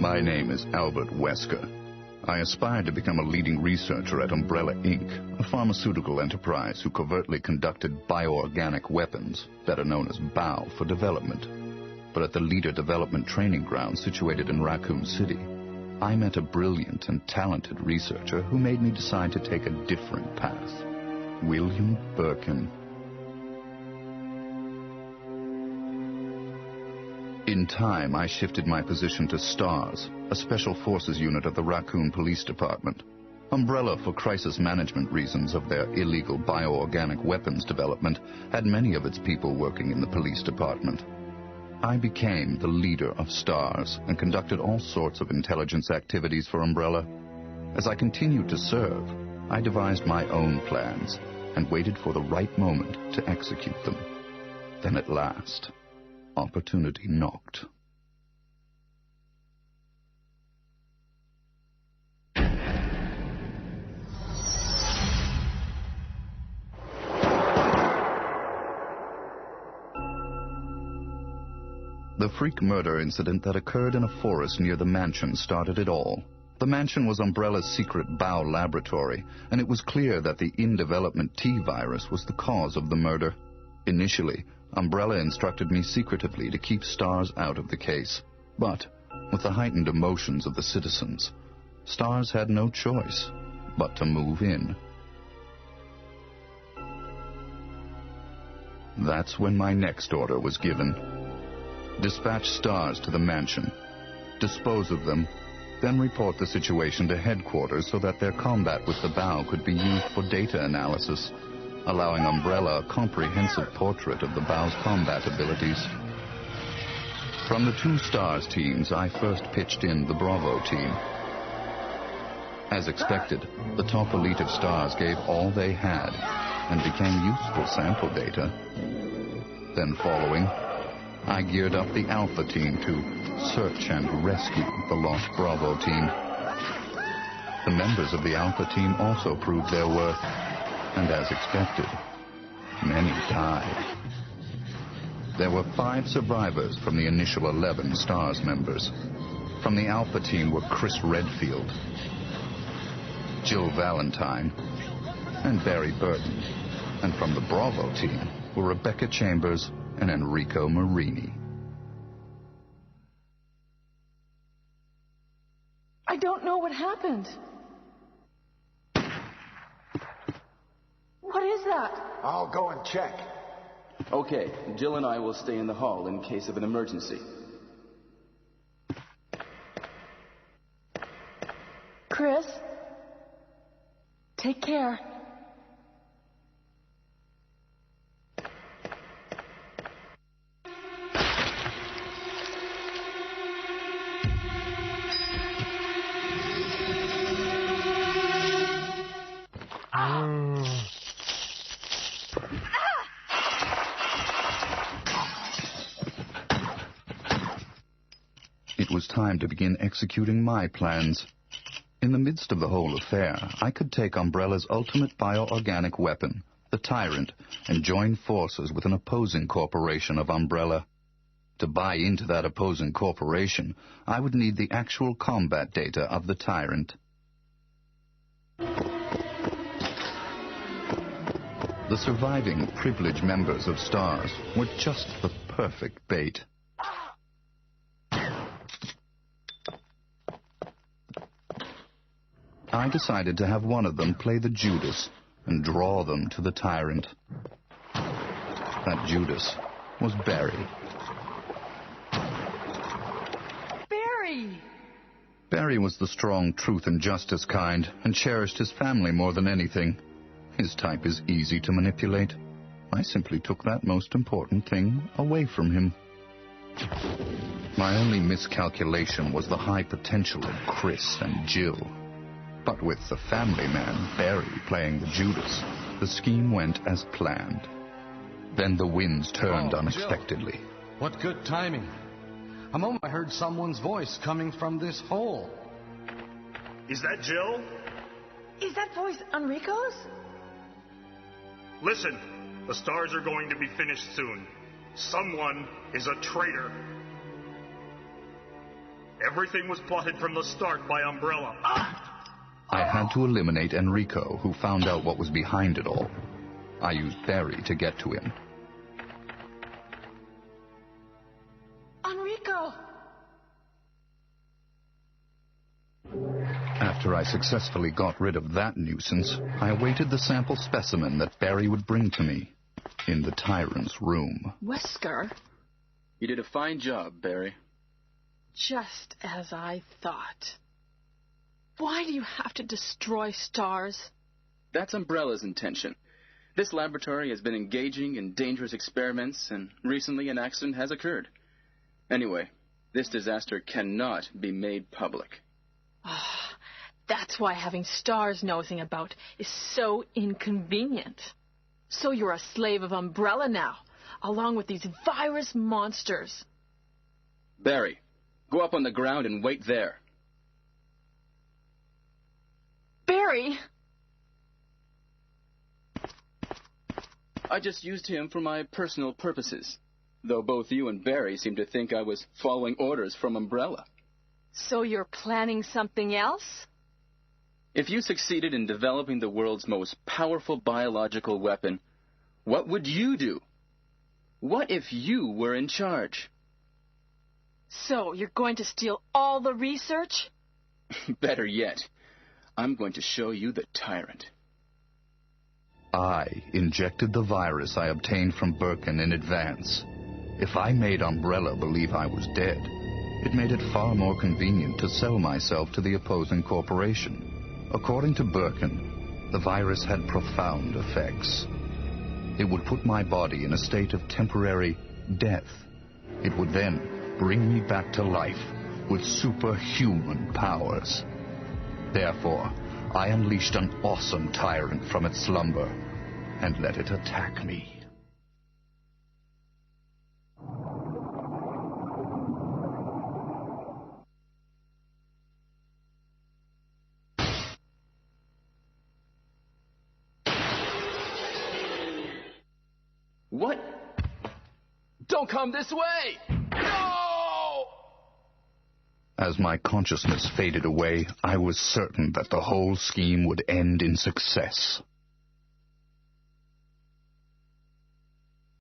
My name is Albert Wesker. I aspired to become a leading researcher at Umbrella Inc., a pharmaceutical enterprise who covertly conducted bioorganic weapons, better known as BOW, for development. But at the Leader Development Training Ground situated in Raccoon City, I met a brilliant and talented researcher who made me decide to take a different path. William Birkin. In time, I shifted my position to STARS, a special forces unit of the Raccoon Police Department. Umbrella, for crisis management reasons of their illegal bioorganic weapons development, had many of its people working in the police department. I became the leader of STARS and conducted all sorts of intelligence activities for Umbrella. As I continued to serve, I devised my own plans and waited for the right moment to execute them. Then at last, opportunity knocked. The freak murder incident that occurred in a forest near the mansion started it all. The mansion was Umbrella's secret BOW laboratory, and it was clear that the in-development T-virus was the cause of the murder. Initially, Umbrella instructed me secretively to keep STARS out of the case. But, with the heightened emotions of the citizens, STARS had no choice but to move in. That's when my next order was given. Dispatch STARS to the mansion, dispose of them, then report the situation to headquarters so that their combat with the BOW could be used for data analysis, allowing Umbrella a comprehensive portrait of the BOW's combat abilities. From the two STARS teams, I first pitched in the Bravo team. As expected, the top elite of STARS gave all they had and became useful sample data. Then following, I geared up the Alpha team to search and rescue the lost Bravo team. The members of the Alpha team also proved their worth, and as expected, many died. There were 5 survivors from the initial 11 STARS members. From the Alpha team were Chris Redfield, Jill Valentine, and Barry Burton. And from the Bravo team were Rebecca Chambers and Enrico Marini. I don't know what happened. What is that? I'll go and check. Okay, Jill and I will stay in the hall in case of an emergency. Chris, take care. It was time to begin executing my plans. In the midst of the whole affair, I could take Umbrella's ultimate bioorganic weapon, the Tyrant, and join forces with an opposing corporation of Umbrella. To buy into that opposing corporation, I would need the actual combat data of the Tyrant. The surviving privileged members of STARS were just the perfect bait. I decided to have one of them play the Judas and draw them to the Tyrant. That Judas was Barry. Barry! Barry was the strong truth and justice kind and cherished his family more than anything. His type is easy to manipulate. I simply took that most important thing away from him. My only miscalculation was the high potential of Chris and Jill. But with the family man, Barry, playing the Judas, the scheme went as planned. Then the winds turned unexpectedly. Jill. What good timing. A moment I heard someone's voice coming from this hole. Is that Jill? Is that voice Enrico's? Listen, the STARS are going to be finished soon. Someone is a traitor. Everything was plotted from the start by Umbrella. I had to eliminate Enrico, who found out what was behind it all. I used Barry to get to him. Enrico! After I successfully got rid of that nuisance, I awaited the sample specimen that Barry would bring to me in the Tyrant's room. Wesker? You did a fine job, Barry. Just as I thought. Why do you have to destroy stars? That's Umbrella's intention. This laboratory has been engaging in dangerous experiments, and recently an accident has occurred. Anyway, this disaster cannot be made public. That's why having stars nosing about is so inconvenient. So you're a slave of Umbrella now, along with these virus monsters. Barry, go up on the ground and wait there. Barry! I just used him for my personal purposes, though both you and Barry seem to think I was following orders from Umbrella. So you're planning something else? If you succeeded in developing the world's most powerful biological weapon, what would you do? What if you were in charge? So you're going to steal all the research? Better yet, I'm going to show you the Tyrant. I injected the virus I obtained from Birkin in advance. If I made Umbrella believe I was dead, it made it far more convenient to sell myself to the opposing corporation. According to Birkin, the virus had profound effects. It would put my body in a state of temporary death. It would then bring me back to life with superhuman powers. Therefore, I unleashed an awesome tyrant from its slumber and let it attack me. What? Don't come this way! No! As my consciousness faded away, I was certain that the whole scheme would end in success.